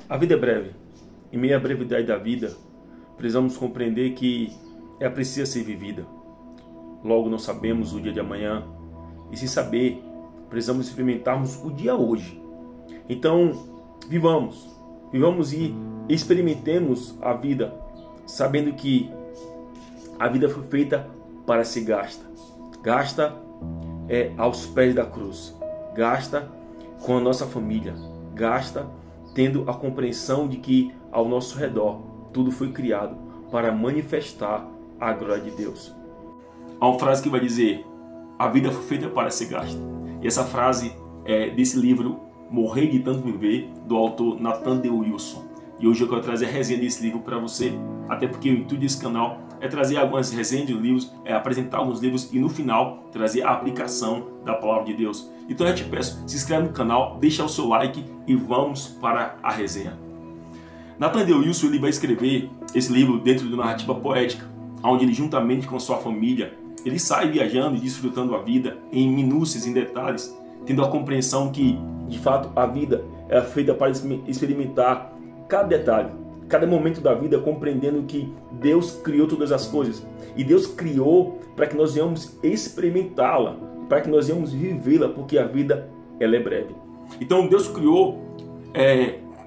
A vida é breve. Em meio à brevidade da vida, precisamos compreender que ela precisa ser vivida. Logo, não sabemos o dia de amanhã. E se saber, precisamos experimentarmos o dia hoje. Então, vivamos. Vivamos e experimentemos a vida, sabendo que a vida foi feita para ser gasta. Gasta aos pés da cruz. Gasta com a nossa família. Gasta tendo a compreensão de que ao nosso redor tudo foi criado para manifestar a glória de Deus. Há uma frase que vai dizer: a vida foi feita para ser gasta. E essa frase é desse livro Morrer de Tanto Viver, do autor Nathan D. Wilson. E hoje eu quero trazer a resenha desse livro para você, até porque o intuito desse canal é trazer algumas resenhas de livros, apresentar alguns livros e no final trazer a aplicação da palavra de Deus. Então eu te peço, se inscreve no canal, deixa o seu like e vamos para a resenha. Nathan D. Wilson ele vai escrever esse livro dentro de uma narrativa poética, onde ele juntamente com sua família, ele sai viajando e desfrutando a vida em minúcias, em detalhes, tendo a compreensão que, de fato, a vida é feita para experimentar cada detalhe, cada momento da vida, compreendendo que Deus criou todas as coisas. E Deus criou para que nós venhamos experimentá-la, para que nós venhamos vivê-la, porque a vida ela é breve. Então Deus criou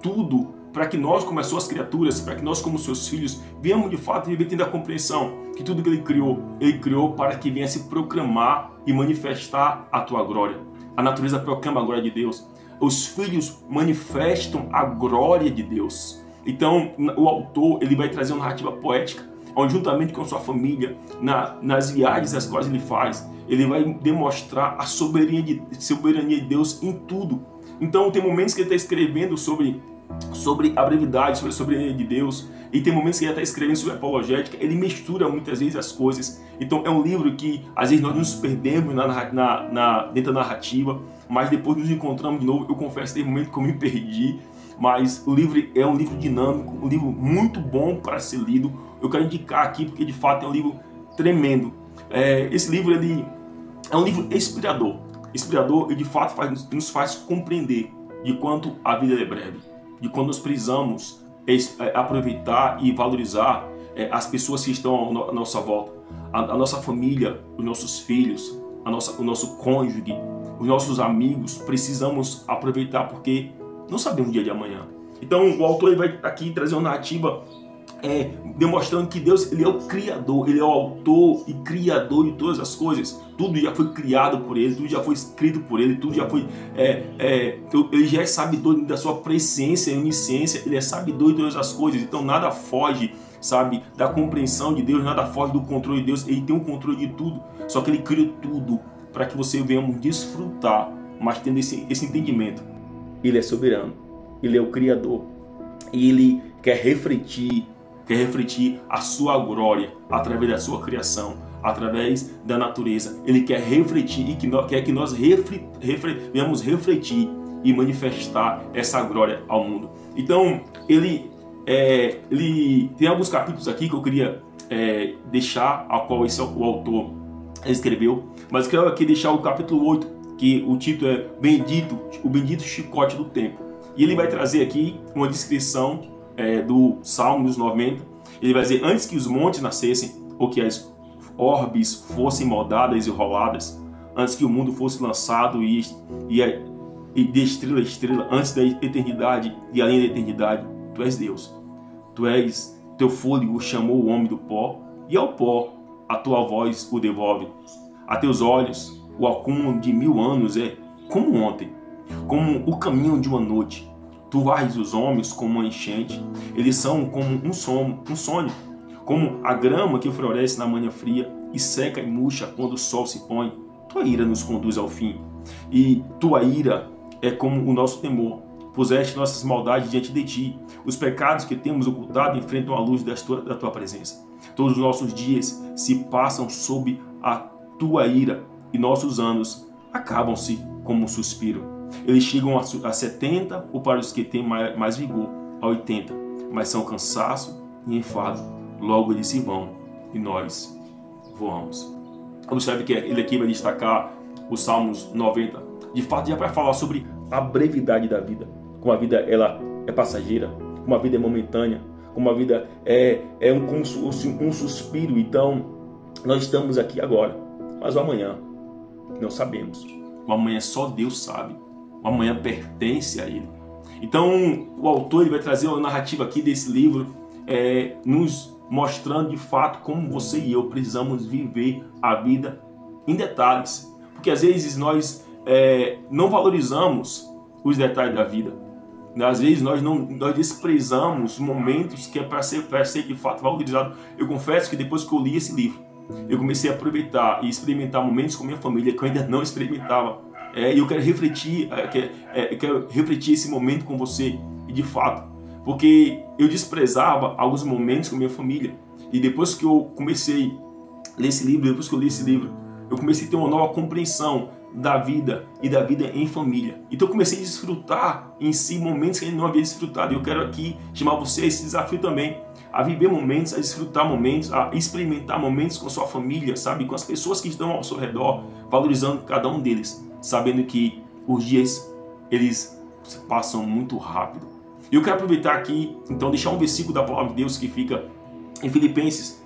tudo para que nós, como as suas criaturas, para que nós, como seus filhos, venhamos de fato viver tendo a compreensão que tudo que Ele criou para que venha se proclamar e manifestar a tua glória. A natureza proclama a glória de Deus. Os filhos manifestam a glória de Deus. Então, o autor ele vai trazer uma narrativa poética, onde juntamente com sua família, nas viagens as quais ele faz, ele vai demonstrar a soberania de Deus em tudo. Então, tem momentos que ele está escrevendo sobre a brevidade, sobre a soberania de Deus, e tem momentos que ele está escrevendo sobre a apologética. Ele mistura muitas vezes as coisas. Então é um livro que às vezes nós nos perdemos dentro da narrativa, mas depois nos encontramos de novo. Eu confesso que tem momentos que eu me perdi, mas o livro é um livro dinâmico, um livro muito bom para ser lido. Eu quero indicar aqui porque de fato é um livro tremendo. Esse livro ele é um livro inspirador e de fato nos faz compreender de quanto a vida é breve, de quando nós precisamos aproveitar e valorizar as pessoas que estão à nossa volta, a nossa família, os nossos filhos, o nosso cônjuge, os nossos amigos. Precisamos aproveitar porque não sabemos o dia de amanhã. Então o autor ele vai aqui trazer uma narrativa demonstrando que Deus ele é o Criador, Ele é o autor e Criador de todas as coisas. Tudo já foi criado por Ele, tudo já foi escrito por Ele, tudo já foi... Ele já é sabedor da sua presciência e onisciência, Ele é sabedor de todas as coisas. Então nada foge, sabe, da compreensão de Deus, nada foge do controle de Deus. Ele tem o controle de tudo, só que Ele criou tudo para que você venha desfrutar, mas tendo esse entendimento. Ele é soberano, Ele é o Criador e Ele quer refletir a sua glória através da sua criação, através da natureza. Ele quer refletir e quer que nós venhamos refletir e manifestar essa glória ao mundo. Então, ele tem alguns capítulos aqui que eu queria deixar, a qual o autor escreveu, mas quero aqui deixar o capítulo 8, que o título é o bendito chicote do tempo. E ele vai trazer aqui uma descrição do Salmo dos 90. Ele vai dizer: antes que os montes nascessem, ou que as orbes fossem moldadas e roladas, antes que o mundo fosse lançado e de estrela a estrela, antes da eternidade e além da eternidade, Tu és Deus. Teu fôlego chamou o homem do pó, e ao pó a tua voz o devolve. A teus olhos o acúmulo de 1000 anos é como ontem, como o caminho de uma noite. Tu varres os homens como uma enchente, eles são como um sonho, como a grama que floresce na manhã fria e seca e murcha quando o sol se põe. Tua ira nos conduz ao fim, e tua ira é como o nosso temor. Puseste nossas maldades diante de ti, os pecados que temos ocultado enfrentam a luz da tua presença. Todos os nossos dias se passam sob a tua ira, e nossos anos acabam-se como um suspiro. Eles chegam a 70, ou para os que têm mais vigor, a 80, mas são cansaço e enfado. Logo eles se vão e nós voamos. Observe que ele aqui vai destacar os Salmos 90. De fato, já vai falar sobre a brevidade da vida. Como a vida ela é passageira, como a vida é momentânea, como a vida como se fosse um suspiro. Então, nós estamos aqui agora, mas o amanhã não sabemos. O amanhã só Deus sabe. O amanhã pertence a Ele. Então, o autor ele vai trazer uma narrativa aqui desse livro, nos mostrando de fato como você e eu precisamos viver a vida em detalhes. Porque às vezes nós não valorizamos os detalhes da vida. Às vezes nós desprezamos momentos que é para ser de fato valorizado. Eu confesso que depois que eu li esse livro, eu comecei a aproveitar e experimentar momentos com minha família que eu ainda não experimentava. E eu quero refletir, esse momento com você, e de fato, porque eu desprezava alguns momentos com minha família. E depois que eu comecei a ler esse livro, eu comecei a ter uma nova compreensão da vida e da vida em família. Então eu comecei a desfrutar em si momentos que eu não havia desfrutado. E eu quero aqui chamar você a esse desafio também, a viver momentos, a desfrutar momentos, a experimentar momentos com sua família, sabe, com as pessoas que estão ao seu redor, valorizando cada um deles, sabendo que os dias eles passam muito rápido. E eu quero aproveitar aqui, então, deixar um versículo da palavra de Deus que fica em Filipenses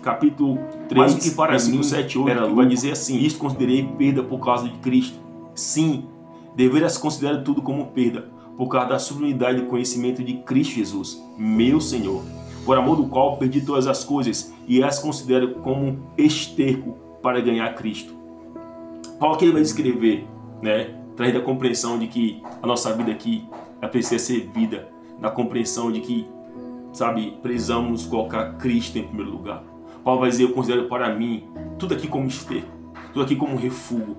capítulo 3, que para mim 7, 8, vai dizer assim: isto considerei perda por causa de Cristo. Sim, deveras considerar tudo como perda, por causa da sublimidade do conhecimento de Cristo Jesus, meu Senhor, por amor do qual perdi todas as coisas e as considero como esterco para ganhar Cristo. Paulo que ele vai escrever, trazendo a compreensão de que a nossa vida aqui precisa ser vida, na compreensão de que, sabe, precisamos colocar Cristo em primeiro lugar. Paulo vai dizer: eu considero para mim tudo aqui como esterco, tudo aqui como refúgio,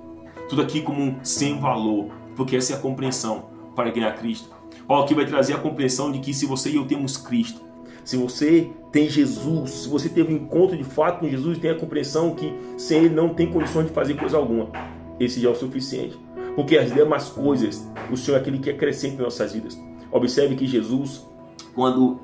tudo aqui como sem valor, porque essa é a compreensão para ganhar Cristo. Paulo aqui vai trazer a compreensão de que se você e eu temos Cristo, se você tem Jesus, se você teve um encontro de fato com Jesus, tem a compreensão que sem Ele não tem condições de fazer coisa alguma. Esse já é o suficiente. Porque as demais coisas, o Senhor é aquele que acrescenta em nossas vidas. Observe que Jesus, quando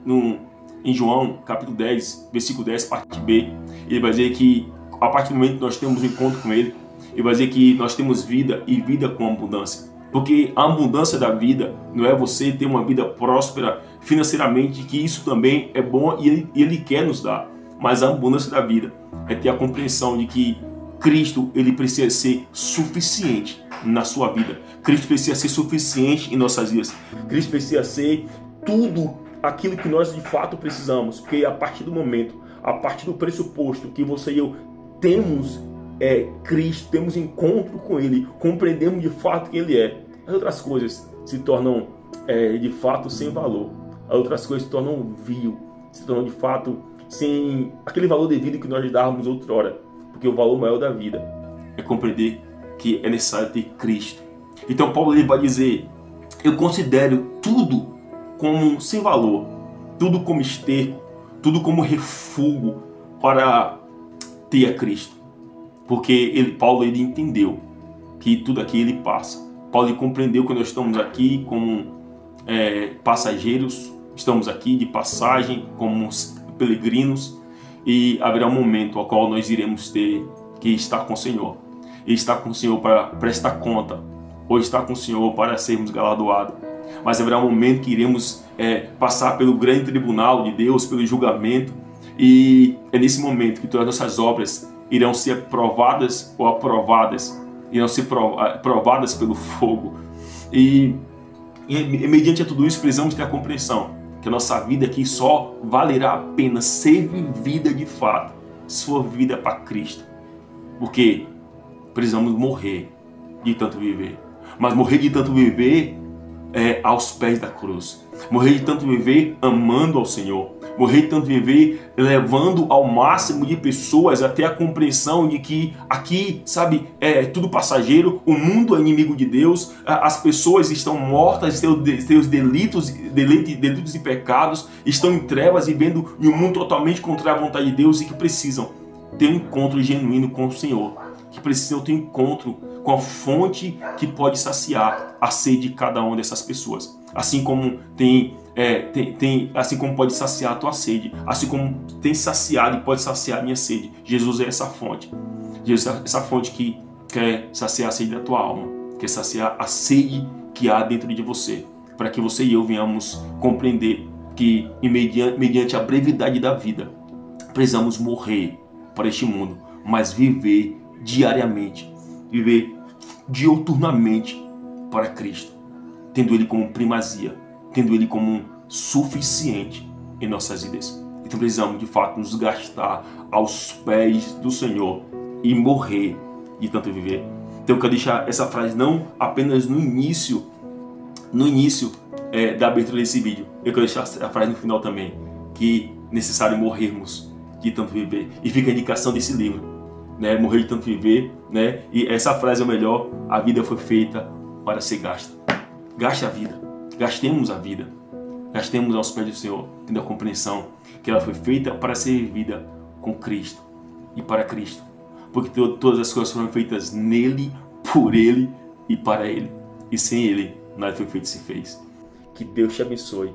em João, capítulo 10, versículo 10, parte B, ele vai dizer que a partir do momento que nós temos um encontro com Ele, ele vai dizer que nós temos vida e vida com abundância. Porque a abundância da vida não é você ter uma vida próspera financeiramente, que isso também é bom e Ele quer nos dar. Mas a abundância da vida é ter a compreensão de que Cristo ele precisa ser suficiente na sua vida. Cristo precisa ser suficiente em nossas vidas. Cristo precisa ser tudo aquilo que nós de fato precisamos. Porque a partir do momento, a partir do pressuposto que você e eu temos Cristo, temos encontro com Ele, compreendemos de fato quem Ele é, as outras coisas se tornam de fato sem valor. As outras coisas se tornam vil, se tornam de fato sem aquele valor devido que nós dávamos outrora. Porque o valor maior da vida é compreender que é necessário ter Cristo. Então Paulo ele vai dizer: eu considero tudo como sem valor, tudo como esterco, tudo como refúgio para ter a Cristo. Porque Paulo ele entendeu que tudo aqui ele passa. Paulo ele compreendeu que nós estamos aqui como passageiros, estamos aqui de passagem, como peregrinos, e haverá um momento ao qual nós iremos ter que estar com o Senhor. E estar com o Senhor para prestar conta, ou estar com o Senhor para sermos galardoados. Mas haverá um momento que iremos passar pelo grande tribunal de Deus, pelo julgamento, e é nesse momento que todas as nossas obras irão ser provadas ou aprovadas, irão ser provadas pelo fogo. E mediante a tudo isso precisamos ter a compreensão que a nossa vida aqui só valerá a pena ser vivida de fato se for vivida para Cristo. Porque precisamos morrer de tanto viver. Mas morrer de tanto viver aos pés da cruz. Morrer de tanto viver amando ao Senhor. Morrer de tanto viver levando ao máximo de pessoas até a compreensão de que aqui, sabe, é tudo passageiro, o mundo é inimigo de Deus, as pessoas estão mortas, seus delitos e pecados, estão em trevas, vivendo em um mundo totalmente contra a vontade de Deus e que precisam ter um encontro genuíno com o Senhor, que precisam ter um encontro com a fonte que pode saciar a sede de cada uma dessas pessoas. Assim como assim como pode saciar a tua sede, assim como tem saciado e pode saciar a minha sede. Jesus é essa fonte. Jesus é essa fonte que quer saciar a sede da tua alma, quer saciar a sede que há dentro de você. para que você e eu venhamos compreender que, mediante a brevidade da vida, precisamos morrer para este mundo, mas viver diariamente, viver diuturnamente para Cristo, tendo Ele como primazia, tendo Ele como suficiente em nossas vidas. Então precisamos de fato nos gastar aos pés do Senhor e morrer de tanto viver. Então eu quero deixar essa frase não apenas no início da abertura desse vídeo, eu quero deixar a frase no final também, que é necessário morrermos de tanto viver. E fica a indicação desse livro, né? Morrer de tanto viver, né? E essa frase é o melhor: a vida foi feita para ser gasta. Gaste a vida, gastemos a vida, gastemos aos pés do Senhor, tendo a compreensão que ela foi feita para ser vivida com Cristo e para Cristo, porque todas as coisas foram feitas nele, por Ele e para Ele, e sem Ele nada foi feito se fez. Que Deus te abençoe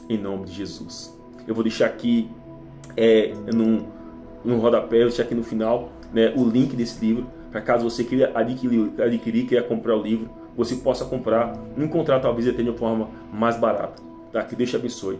em nome de Jesus. Eu vou deixar aqui no rodapé, eu vou deixar aqui no final, né, o link desse livro, para caso você queira adquirir, queira comprar o livro, você possa comprar, encontrar talvez até de uma forma mais barata. Tá? Que Deus te abençoe.